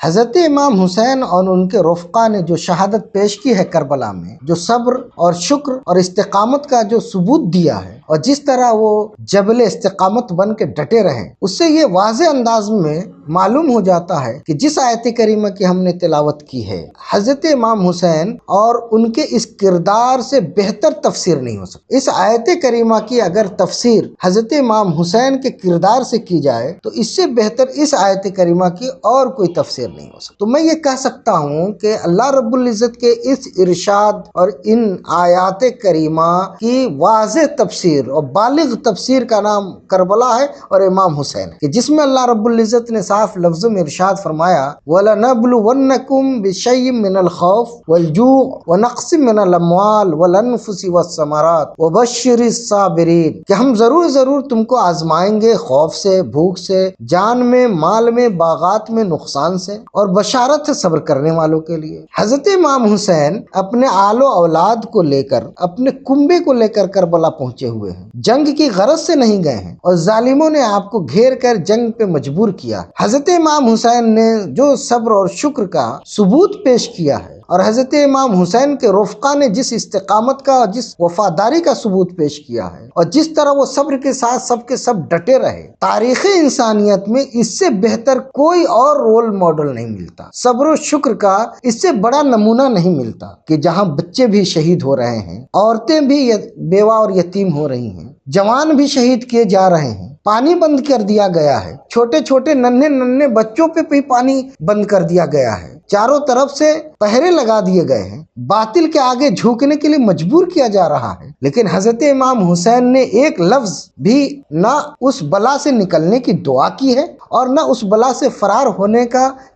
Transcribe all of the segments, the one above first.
حضرت امام حسین اور ان کے رفقا نے جو شہادت پیش کی ہے کربلا میں، جو صبر اور شکر اور استقامت کا جو ثبوت دیا ہے، اور جس طرح وہ جبل استقامت بن کے ڈٹے رہے، اس سے یہ واضح انداز میں معلوم ہو جاتا ہے کہ جس آیت کریمہ کی ہم نے تلاوت کی ہے، حضرت امام حسین اور ان کے اس کردار سے بہتر تفسیر نہیں ہو سکتی۔ اس آیت کریمہ کی اگر تفسیر حضرت امام حسین کے کردار سے کی جائے تو اس سے بہتر اس آیت کریمہ کی اور کوئی تفسیر نہیں ہو سکتی۔ تو میں یہ کہہ سکتا ہوں کہ اللہ رب العزت کے اس ارشاد اور ان آیات کریمہ کی واضح تفسیر اور بالغ تفسیر کا نام کربلا ہے اور امام حسین ہے، کہ جس میں اللہ رب العزت نے صاف لفظوں میں ارشاد فرمایا وَلَنَبْلُوَنَّكُمْ بِشَيْءٍ مِّنَ الْخَوْفِ وَالْجُوعِ وَنَقْصٍ مِّنَ الْأَمْوَالِ وَالْأَنفُسِ وَالثَّمَرَاتِ وَبَشِّرِ الصَّابِرِينَ، کہ ہم ضرور تم کو آزمائیں گے، خوف سے، بھوک سے، جان میں، مال میں، باغات میں نقصان سے، اور بشارت ہے صبر کرنے والوں کے لیے۔ حضرت امام حسین اپنے آل و اولاد کو لے کر، اپنے کنبے کو لے کر کربلا پہنچے ہوئے ہیں، جنگ کی غرض سے نہیں گئے ہیں، اور ظالموں نے آپ کو گھیر کر جنگ پہ مجبور کیا۔ حضرت امام حسین نے جو صبر اور شکر کا ثبوت پیش کیا ہے، اور حضرت امام حسین کے رفقا نے جس استقامت کا اور جس وفاداری کا ثبوت پیش کیا ہے، اور جس طرح وہ صبر کے ساتھ سب کے سب ڈٹے رہے، تاریخ انسانیت میں اس سے بہتر کوئی اور رول ماڈل نہیں ملتا۔ صبر و شکر کا اس سے بڑا نمونہ نہیں ملتا، کہ جہاں بچے بھی شہید ہو رہے ہیں، عورتیں بھی بیوہ اور یتیم ہو رہی ہیں، جوان بھی شہید کیے جا رہے ہیں، پانی بند کر دیا گیا ہے، چھوٹے چھوٹے ننھے بچوں پہ بھی پانی بند کر دیا گیا ہے، چاروں طرف سے پہرے لگا دیے گئے ہیں، باطل کے آگے جھکنے کے لیے مجبور کیا جا رہا ہے، لیکن حضرت امام حسین نے ایک لفظ بھی نہ اس بلا سے نکلنے کی دعا کی ہے، اور نہ اس بلا سے فرار ہونے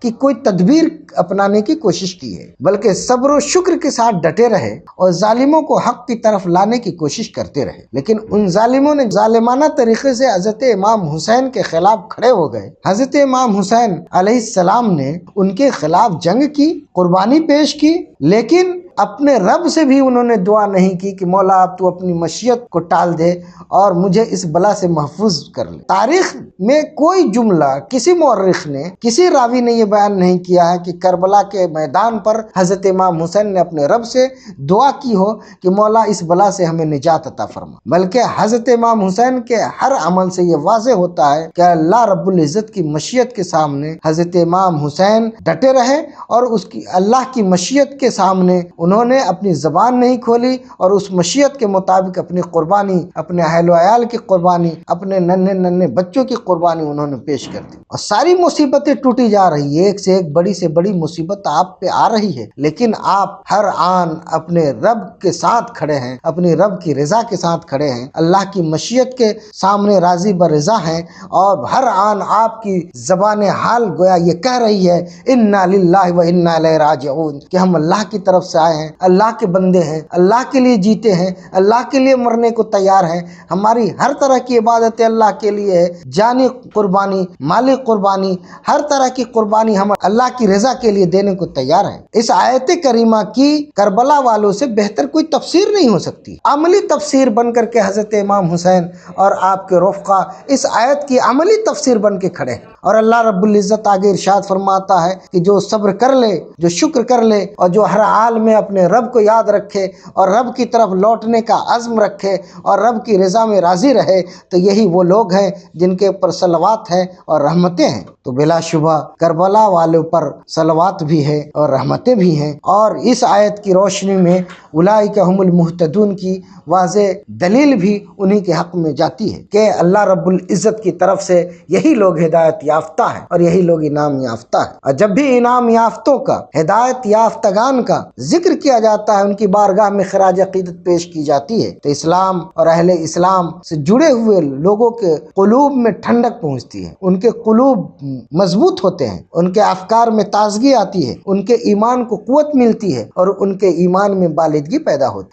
کی کوئی تدبیر اپنانے کی کوشش کی ہے، بلکہ صبر و شکر کے ساتھ ڈٹے رہے اور ظالموں کو حق کی طرف لانے کی کوشش کرتے رہے۔ لیکن ان ظالموں نے ظالمانہ طریقے سے حضرت امام حسین کے خلاف کھڑے ہو گئے۔ حضرت امام حسین علیہ السلام نے ان کے خلاف جنگ کی، قربانی پیش کی، لیکن اپنے رب سے بھی انہوں نے دعا نہیں کی کہ مولا اب تو اپنی مشیت کو ٹال دے اور مجھے اس بلا سے محفوظ کر لے۔ تاریخ میں کوئی جملہ کسی مورخ نے، کسی راوی نے یہ بیان نہیں کیا ہے کہ کربلا کے میدان پر حضرت امام حسین نے اپنے رب سے دعا کی ہو کہ مولا اس بلا سے ہمیں نجات عطا فرما، بلکہ حضرت امام حسین کے ہر عمل سے یہ واضح ہوتا ہے کہ اللہ رب العزت کی مشیت کے سامنے حضرت امام حسین ڈٹے رہے، اور اس کی اللہ کی مشیت کے سامنے انہوں نے اپنی زبان نہیں کھولی، اور اس مشیت کے مطابق اپنی قربانی، اپنے اہل و عیال کی قربانی، اپنے ننھے بچوں کی قربانی انہوں نے پیش کر دی، اور ساری مصیبتیں ٹوٹی جا رہی ہے، ایک سے ایک بڑی سے بڑی مصیبت آپ پہ آ رہی ہے، لیکن آپ ہر آن اپنے رب کے ساتھ کھڑے ہیں، اپنی رب کی رضا کے ساتھ کھڑے ہیں، اللہ کی مشیت کے سامنے راضی برضا ہیں، اور ہر آن آپ کی زبان حال گویا یہ کہہ رہی ہے انا للہ و انا الیہ راجعون، کہ ہم اللہ کی طرف سے آئے ہیں، اللہ کے بندے ہیں، اللہ کے لیے جیتے ہیں، اللہ کے لیے مرنے کو تیار ہیں، ہماری ہر طرح کی عبادت اللہ کے لیے ہے، جانی قربانی، مالی قربانی، ہر طرح کی قربانی ہم اللہ کی رضا کے لیے دینے کو تیار ہیں۔ اس آیت کریمہ کی کربلا والوں سے بہتر کوئی تفسیر نہیں ہو سکتی، عملی تفسیر بن کر کے حضرت امام حسین اور آپ کے رفقا اس آیت کی عملی تفسیر بن کے کھڑے ہیں، اور اللہ رب العزت آگے ارشاد فرماتا ہے کہ جو صبر کر لے، جو شکر کر لے، اور جو ہر حال میں اپنے رب کو یاد رکھے اور رب کی طرف لوٹنے کا عزم رکھے اور رب کی رضا میں راضی رہے، تو یہی وہ لوگ ہیں جن کے اوپر صلوات ہیں اور رحمتیں ہیں۔ تو بلا شبہ کربلا والوں پر صلوات بھی ہے اور رحمتیں بھی ہیں، اور اس آیت کی روشنی میں اولئک هم المہتدون کی واضح دلیل بھی انہی کے حق میں جاتی ہے کہ اللہ رب العزت کی طرف سے یہی لوگ ہدایت یافتہ ہیں اور یہی لوگ انعام یافتہ ہیں۔ اور جب بھی انعام یافتوں کا، ہدایت یافتگان کا ذکر کیا جاتا ہے، ان کی بارگاہ میں خراج عقیدت پیش کی جاتی ہے، تو اسلام اور اہل اسلام سے جڑے ہوئے لوگوں کے قلوب میں ٹھنڈک پہنچتی ہے، ان کے قلوب مضبوط ہوتے ہیں، ان کے افکار میں تازگی آتی ہے، ان کے ایمان کو قوت ملتی ہے، اور ان کے ایمان میں بالغی پیدا ہوتی ہے۔